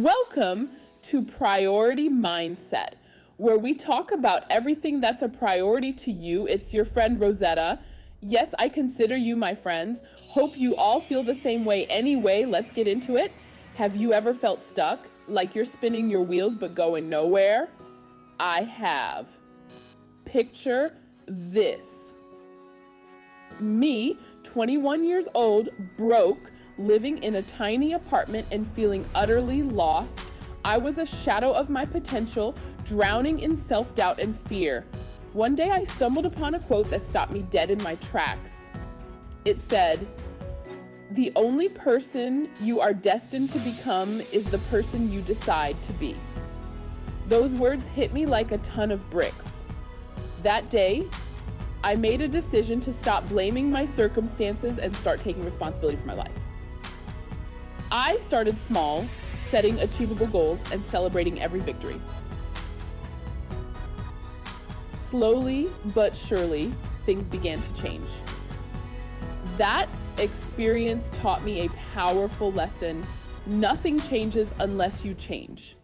Welcome to Priority Mindset, where we talk about everything that's a priority to you. It's your friend Rosetta. Yes, I consider you my friends. Hope you all feel the same way anyway. Let's get into it. Have you ever felt stuck, like you're spinning your wheels but going nowhere? I have. Picture this. Me, 21 years old, broke, living in a tiny apartment and feeling utterly lost. I was a shadow of my potential, drowning in self-doubt and fear. One day I stumbled upon a quote that stopped me dead in my tracks. It said, "The only person you are destined to become is the person you decide to be." Those words hit me like a ton of bricks. That day, I made a decision to stop blaming my circumstances and start taking responsibility for my life. I started small, setting achievable goals and celebrating every victory. Slowly but surely, things began to change. That experience taught me a powerful lesson. Nothing changes unless you change.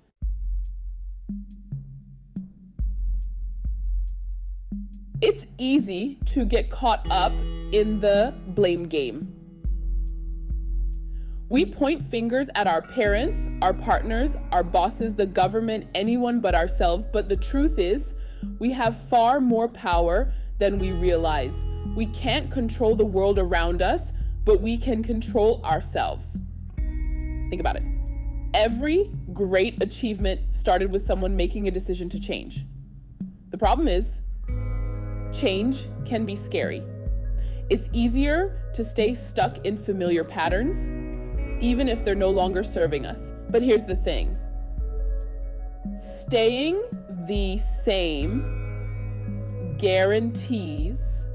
It's easy to get caught up in the blame game. We point fingers at our parents, our partners, our bosses, the government, anyone but ourselves. But the truth is, we have far more power than we realize. We can't control the world around us, but we can control ourselves. Think about it. Every great achievement started with someone making a decision to change. The problem is, change can be scary. It's easier to stay stuck in familiar patterns, even if they're no longer serving us. But here's the thing. Staying the same guarantees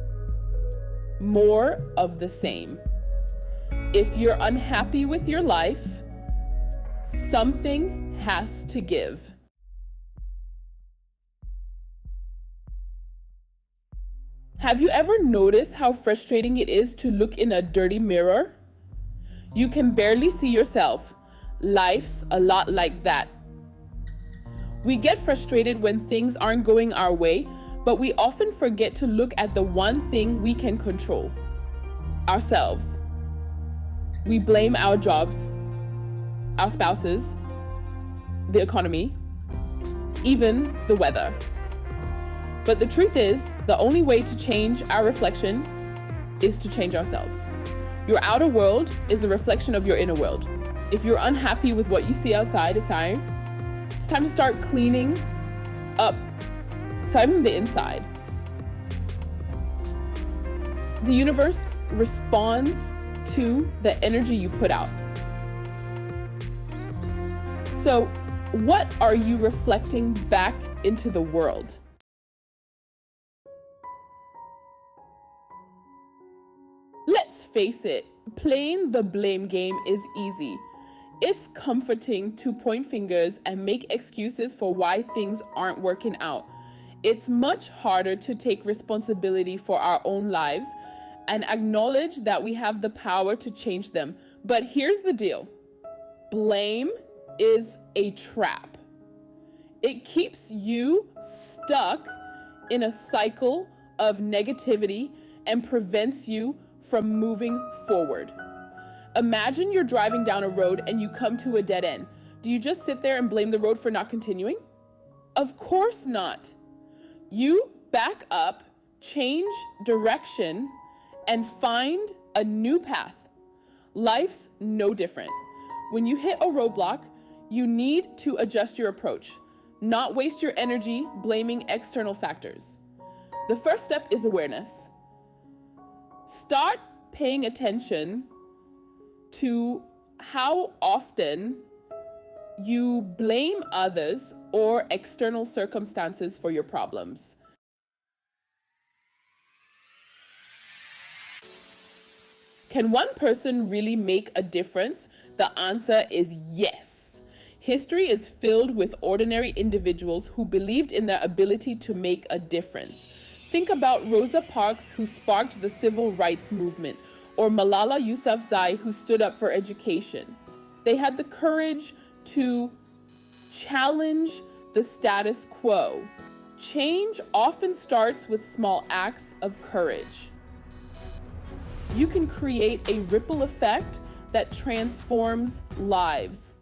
more of the same. If you're unhappy with your life, something has to give. Have you ever noticed how frustrating it is to look in a dirty mirror? You can barely see yourself. Life's a lot like that. We get frustrated when things aren't going our way, but we often forget to look at the one thing we can control: ourselves. We blame our jobs, our spouses, the economy, even the weather. But the truth is, the only way to change our reflection is to change ourselves. Your outer world is a reflection of your inner world. If you're unhappy with what you see outside, it's time to start cleaning up, starting from the inside. The universe responds to the energy you put out. So, what are you reflecting back into the world? Let's face it, playing the blame game is easy. It's comforting to point fingers and make excuses for why things aren't working out. It's much harder to take responsibility for our own lives and acknowledge that we have the power to change them. But here's the deal. Blame is a trap. It keeps you stuck in a cycle of negativity and prevents you from moving forward. Imagine you're driving down a road and you come to a dead end. Do you just sit there and blame the road for not continuing? Of course not. You back up, change direction, and find a new path. Life's no different. When you hit a roadblock, you need to adjust your approach, not waste your energy blaming external factors. The first step is awareness. Start paying attention to how often you blame others or external circumstances for your problems. Can one person really make a difference? The answer is yes. History is filled with ordinary individuals who believed in their ability to make a difference. Think about Rosa Parks, who sparked the civil rights movement, or Malala Yousafzai, who stood up for education. They had the courage to challenge the status quo. Change often starts with small acts of courage. You can create a ripple effect that transforms lives.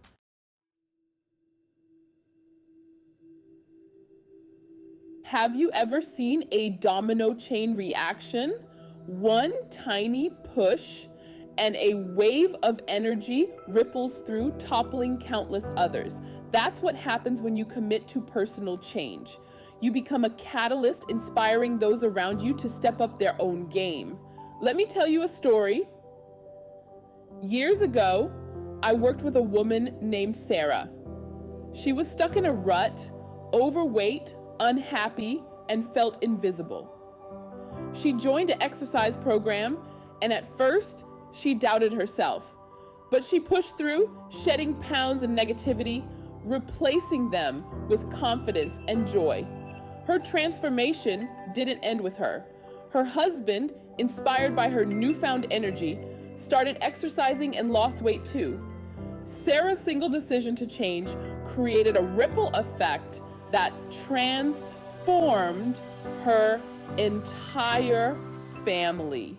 Have you ever seen a domino chain reaction? One tiny push and a wave of energy ripples through, toppling countless others. That's what happens when you commit to personal change. You become a catalyst, inspiring those around you to step up their own game. Let me tell you a story. Years ago, I worked with a woman named Sarah. She was stuck in a rut, overweight, unhappy, and felt invisible. She joined an exercise program, and at first, she doubted herself. But she pushed through, shedding pounds and negativity, replacing them with confidence and joy. Her transformation didn't end with her. Her husband, inspired by her newfound energy, started exercising and lost weight too. Sarah's single decision to change created a ripple effect that transformed her entire family.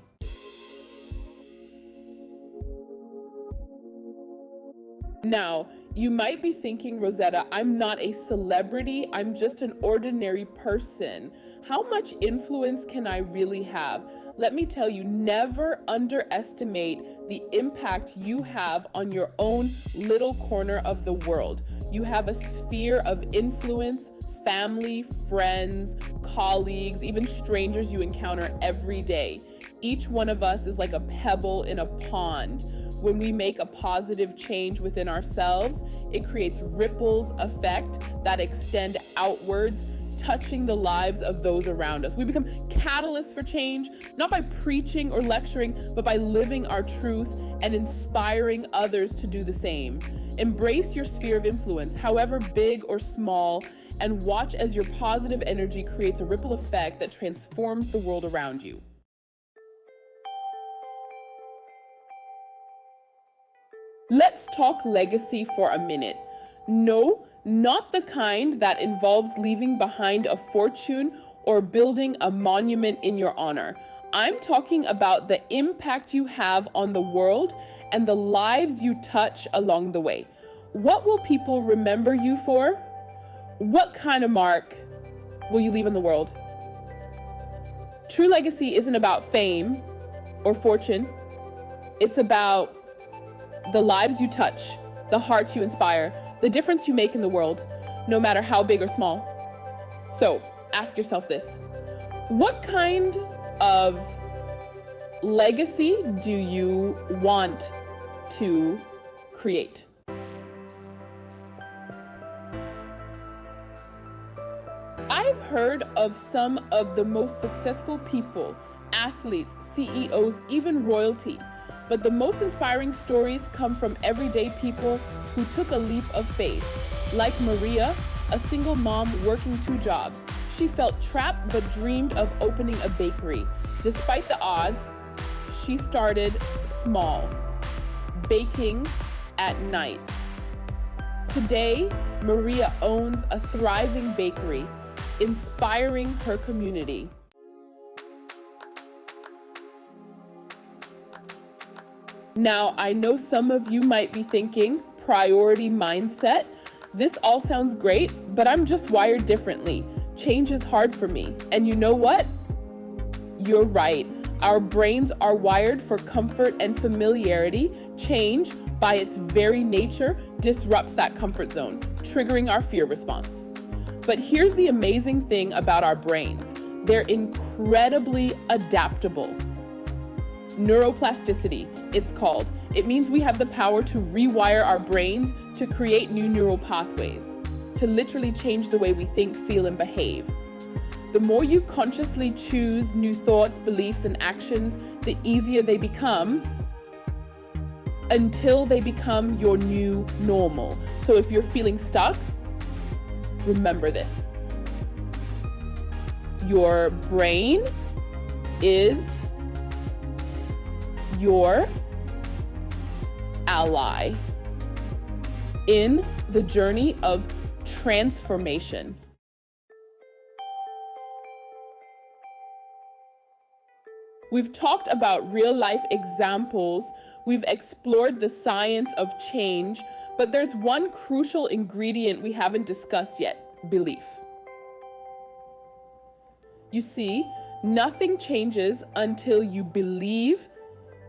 Now, you might be thinking, Rosetta, I'm not a celebrity, I'm just an ordinary person. How much influence can I really have? Let me tell you, never underestimate the impact you have on your own little corner of the world. You have a sphere of influence, family, friends, colleagues, even strangers you encounter every day. Each one of us is like a pebble in a pond. When we make a positive change within ourselves, it creates ripples effect that extend outwards, touching the lives of those around us. We become catalysts for change, not by preaching or lecturing, but by living our truth and inspiring others to do the same. Embrace your sphere of influence, however big or small, and watch as your positive energy creates a ripple effect that transforms the world around you. Let's talk legacy for a minute. No, not the kind that involves leaving behind a fortune or building a monument in your honor. I'm talking about the impact you have on the world and the lives you touch along the way. What will people remember you for? What kind of mark will you leave in the world? True legacy isn't about fame or fortune. It's about the lives you touch, the hearts you inspire, the difference you make in the world, no matter how big or small. So ask yourself this: what kind of legacy do you want to create? I've heard of some of the most successful people, athletes, CEOs, even royalty. But the most inspiring stories come from everyday people who took a leap of faith. Like Maria, a single mom working 2 jobs. She felt trapped but dreamed of opening a bakery. Despite the odds, she started small, baking at night. Today, Maria owns a thriving bakery, inspiring her community. Now, I know some of you might be thinking, priority mindset. This all sounds great, but I'm just wired differently. Change is hard for me. And you know what? You're right. Our brains are wired for comfort and familiarity. Change, by its very nature, disrupts that comfort zone, triggering our fear response. But here's the amazing thing about our brains. They're incredibly adaptable. Neuroplasticity, it's called. It means we have the power to rewire our brains to create new neural pathways, to literally change the way we think, feel, and behave. The more you consciously choose new thoughts, beliefs, and actions, the easier they become until they become your new normal. So if you're feeling stuck, remember this. Your brain is your ally. in the journey of transformation. We've talked about real-life examples, we've explored the science of change, but there's one crucial ingredient we haven't discussed yet: belief. You see, nothing changes until you believe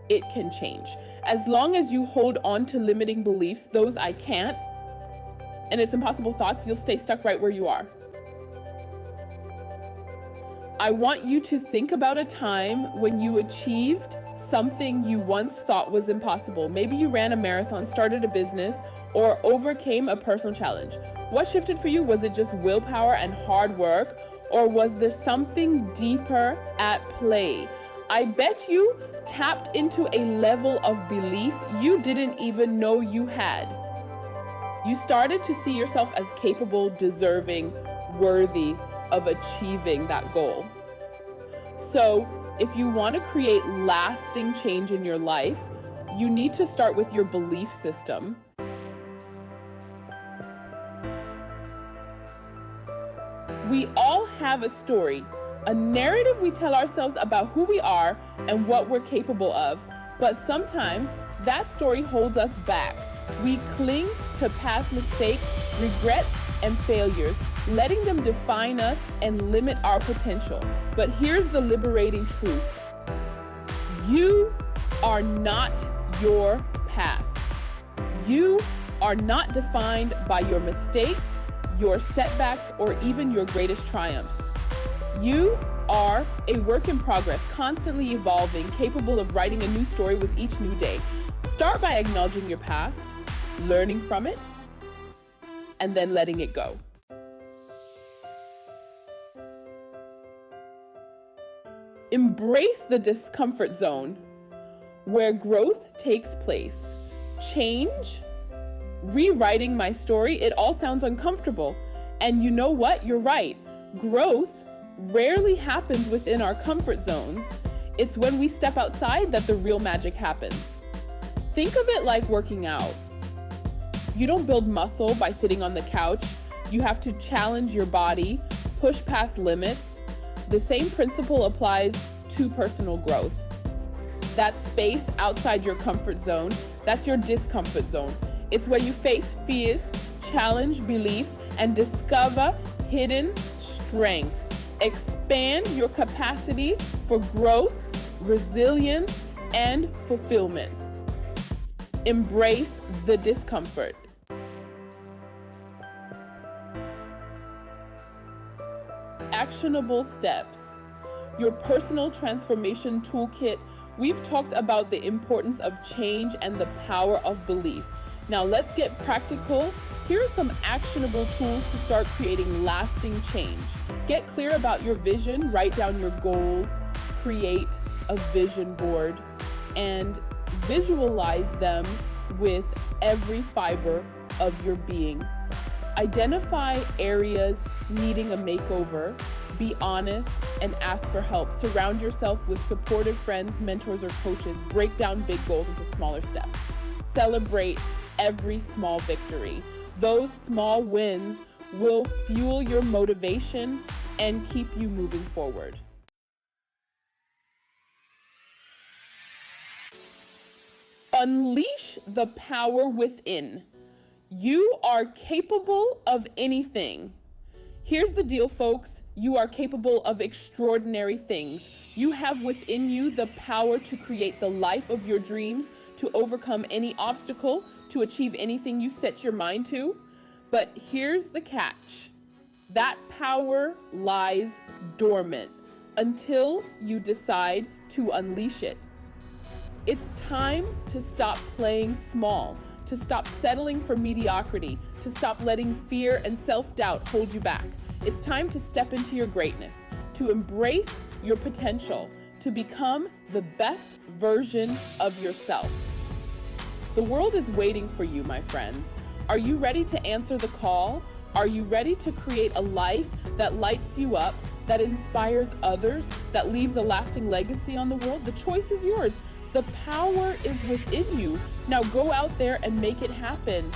it can change. As long as you hold on to limiting beliefs, those "I can't" and "it's impossible" thoughts, you'll stay stuck right where you are. I want you to think about a time when you achieved something you once thought was impossible. Maybe you ran a marathon, started a business, or overcame a personal challenge. What shifted for you? Was it just willpower and hard work, or was there something deeper at play? I bet you tapped into a level of belief you didn't even know you had. You started to see yourself as capable, deserving, worthy of achieving that goal. So, if you want to create lasting change in your life, you need to start with your belief system. We all have a story, a narrative we tell ourselves about who we are and what we're capable of, but sometimes that story holds us back. We cling to past mistakes, regrets, and failures, letting them define us and limit our potential. But here's the liberating truth: you are not your past. You are not defined by your mistakes, your setbacks, or even your greatest triumphs. You are a work in progress, constantly evolving, capable of writing a new story with each new day. Start by acknowledging your past, learning from it, and then letting it go. Embrace the discomfort zone, where growth takes place. Change, rewriting my story, it all sounds uncomfortable. And you know what? You're right. Growth rarely happens within our comfort zones. It's when we step outside that the real magic happens. Think of it like working out. You don't build muscle by sitting on the couch. You have to challenge your body, push past limits. The same principle applies to personal growth. That space outside your comfort zone, that's your discomfort zone. It's where you face fears, challenge beliefs, and discover hidden strengths. Expand your capacity for growth, resilience, and fulfillment. Embrace the discomfort. Actionable Steps, your personal transformation toolkit. We've talked about the importance of change and the power of belief. Now let's get practical. Here are some actionable tools to start creating lasting change. Get clear about your vision, write down your goals, create a vision board, and visualize them with every fiber of your being. Identify areas needing a makeover, be honest, and ask for help. Surround yourself with supportive friends, mentors, or coaches. Break down big goals into smaller steps. Celebrate every small victory. Those small wins will fuel your motivation and keep you moving forward. Unleash the power within. You are capable of anything. Here's the deal, folks. You are capable of extraordinary things. You have within you the power to create the life of your dreams, to overcome any obstacle, to achieve anything you set your mind to. But here's the catch. That power lies dormant until you decide to unleash it. It's time to stop playing small, to stop settling for mediocrity, to stop letting fear and self-doubt hold you back. It's time to step into your greatness, to embrace your potential, to become the best version of yourself. The world is waiting for you, my friends. Are you ready to answer the call? Are you ready to create a life that lights you up, that inspires others, that leaves a lasting legacy on the world? The choice is yours. The power is within you. Now go out there and make it happen.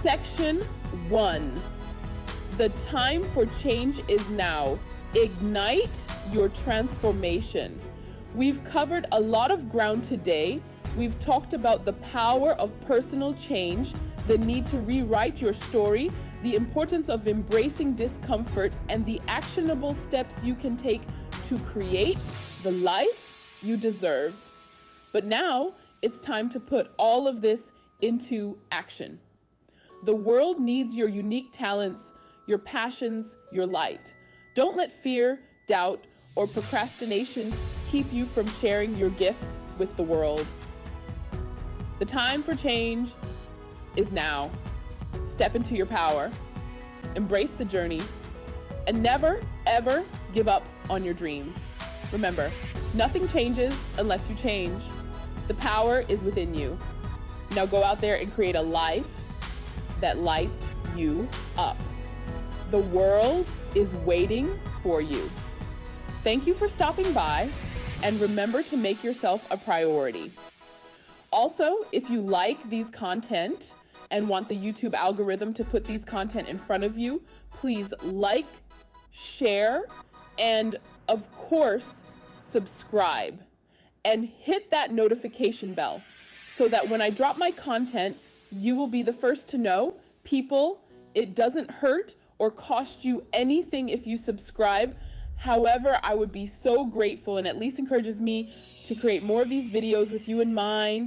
Section 1. The time for change is now. Ignite your transformation. We've covered a lot of ground today. We've talked about the power of personal change, the need to rewrite your story, the importance of embracing discomfort, and the actionable steps you can take to create the life you deserve. But now it's time to put all of this into action. The world needs your unique talents, your passions, your light. Don't let fear, doubt, or procrastination keep you from sharing your gifts with the world. The time for change is now. Step into your power, embrace the journey, and never, ever give up on your dreams. Remember, nothing changes unless you change. The power is within you. Now go out there and create a life that lights you up. The world is waiting for you. Thank you for stopping by, and remember to make yourself a priority. Also, if you like these content and want the YouTube algorithm to put these content in front of you, please like, share, and of course, subscribe. And hit that notification bell so that when I drop my content, you will be the first to know. People, it doesn't hurt or cost you anything if you subscribe. However, I would be so grateful, and at least encourages me to create more of these videos with you in mind.